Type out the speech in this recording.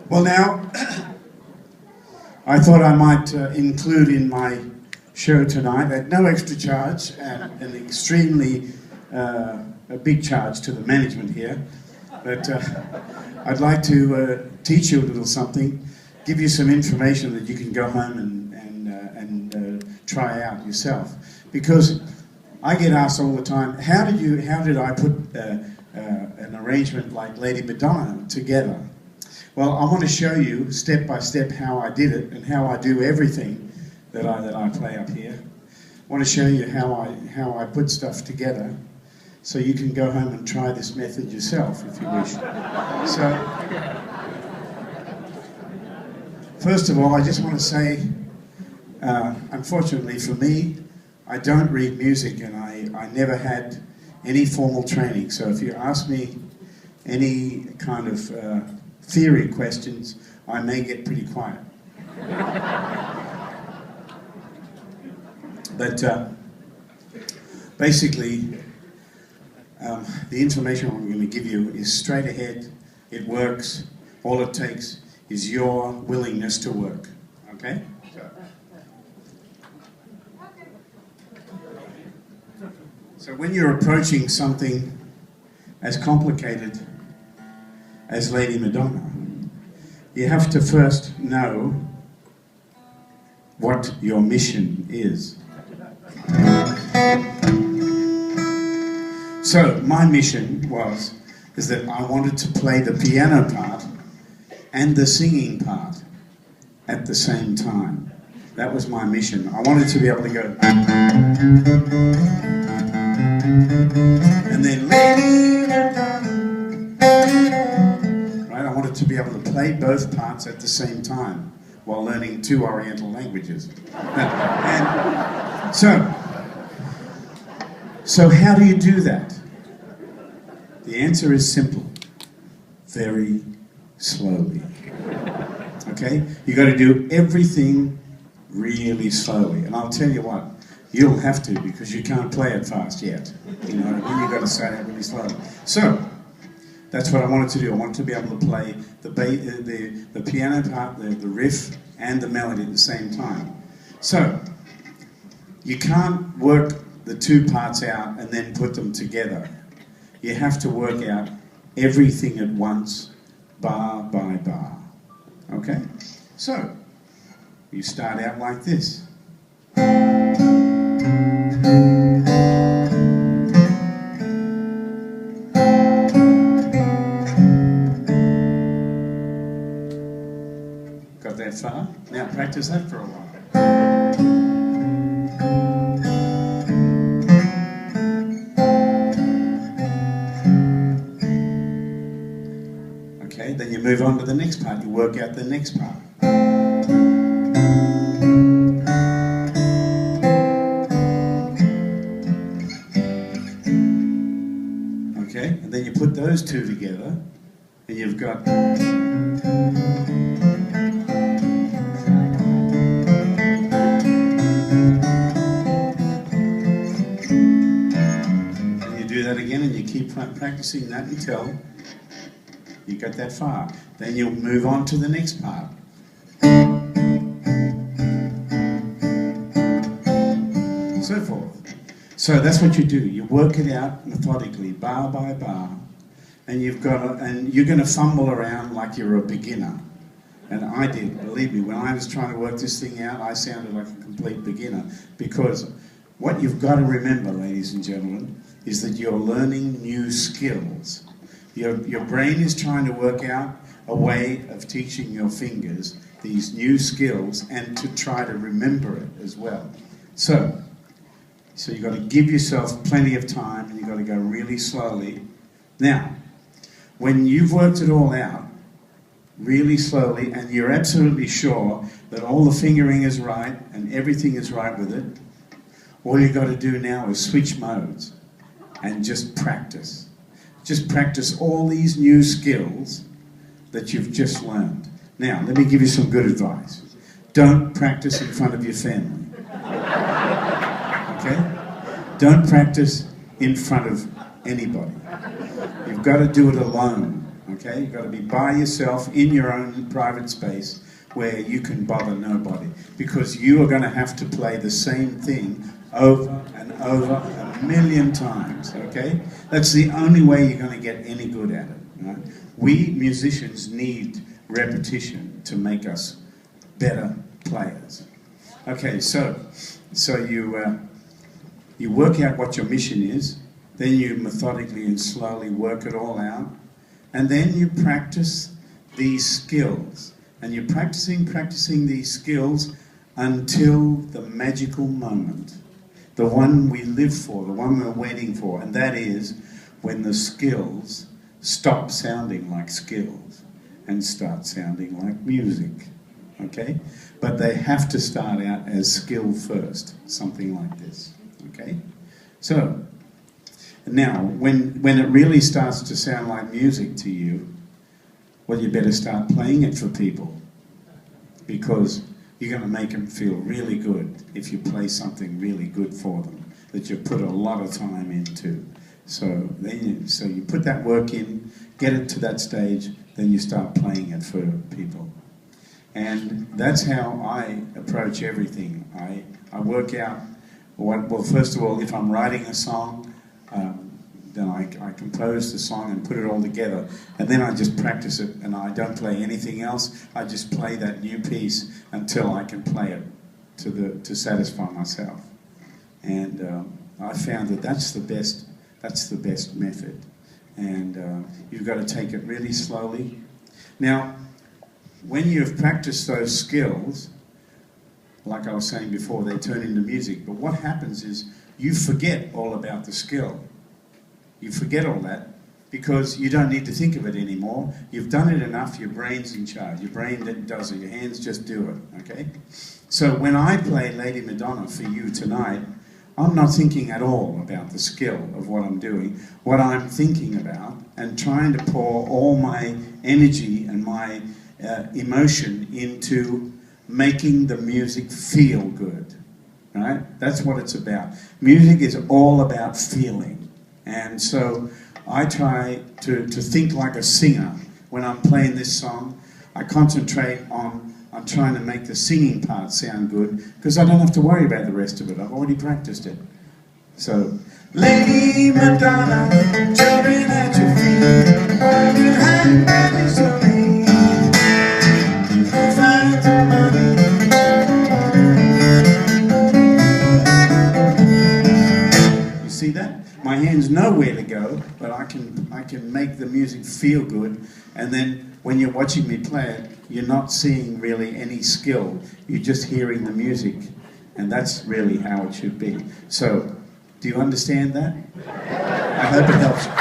Well, now, I thought I might include in my show tonight, at no extra charge, and an extremely a big charge to the management here, but I'd like to teach you a little something, give you some information that you can go home and try out yourself. Because I get asked all the time, how did I put an arrangement like Lady Madonna together? Well, I want to show you step by step how I did it and how I do everything that I play up here. I want to show you how I put stuff together, so you can go home and try this method yourself if you wish. So, first of all, I just want to say, unfortunately for me, I don't read music, and I never had any formal training. So if you ask me any kind of theory questions, I may get pretty quiet. But basically, the information I'm going to give you is straight ahead. It works. All it takes is your willingness to work. Okay? So when you're approaching something as complicated as Lady Madonna, you have to first know what your mission is. So my mission is that I wanted to play the piano part and the singing part at the same time. That was my mission. I wanted to be able to go, and then right, I wanted to be able to play both parts at the same time while learning 2 Oriental languages. And so how do you do that? The answer is simple. Very slowly. Okay? You got to do everything really slowly. And I'll tell you what, you'll have to, because you can't play it fast yet. You know, you've got to say it really slowly. So, that's what I wanted to do. I wanted to be able to play the piano part, the riff, and the melody at the same time. So, you can't work the 2 parts out and then put them together. You have to work out everything at once, bar by bar. Okay? So, you start out like this. Got that far? Now practice that for a while. Okay, then you move on to the next part. You work out the next part. Okay, and then you put those 2 together, and you've got... And you do that again, and you keep practicing that until you get that far. Then you'll move on to the next part. So forth. So that's what you do. You work it out methodically, bar by bar, and you're going to fumble around like you're a beginner. And I did, believe me, when I was trying to work this thing out, I sounded like a complete beginner. Because what you've got to remember, ladies and gentlemen, is that you're learning new skills. Your brain is trying to work out a way of teaching your fingers these new skills and to try to remember it as well. So you've got to give yourself plenty of time, and you've got to go really slowly. Now, when you've worked it all out really slowly and you're absolutely sure that all the fingering is right and everything is right with it, all you've got to do now is switch modes and just practice. Just practice all these new skills that you've just learned. Now, let me give you some good advice. Don't practice in front of your family. Okay? Don't practice in front of anybody. You've got to do it alone. Okay? You've got to be by yourself in your own private space where you can bother nobody, because you are going to have to play the same thing over and over a million times. Okay? That's the only way you're going to get any good at it. Right? We musicians need repetition to make us better players. Okay, so you work out what your mission is, then you methodically and slowly work it all out, and then you practice these skills. And you're practicing these skills until the magical moment, the one we live for, the one we're waiting for, and that is when the skills stop sounding like skills and start sounding like music. Okay? But they have to start out as skill first, something like this. Okay? So, now, when it really starts to sound like music to you, well, you better start playing it for people, because you're going to make them feel really good if you play something really good for them that you put a lot of time into. So you put that work in, get it to that stage, then you start playing it for people. And that's how I approach everything. I work out well, first of all, if I'm writing a song, then I compose the song and put it all together, and then I just practice it, and I don't play anything else. I just play that new piece until I can play it to satisfy myself. And I found that that's the best method. And you've got to take it really slowly. Now, when you've practiced those skills, like I was saying before, they turn into music. But what happens is you forget all about the skill. You forget all that because you don't need to think of it anymore. You've done it enough, your brain's in charge. Your brain does it, your hands just do it, okay? So when I play Lady Madonna for you tonight, I'm not thinking at all about the skill of what I'm doing. What I'm thinking about and trying to pour all my energy and my emotion into making the music feel good, right? That's what it's about. Music is all about feeling. And so I try to think like a singer. When I'm playing this song, I concentrate on trying to make the singing part sound good, because I don't have to worry about the rest of it. I've already practiced it. So, Lady Madonna, jumping at your feet, holding hand baby slowly, find the money. You see that? My hands know where to go, but I can make the music feel good. And then when you're watching me play it, you're not seeing really any skill. You're just hearing the music, and that's really how it should be. So, do you understand that? I hope it helps you.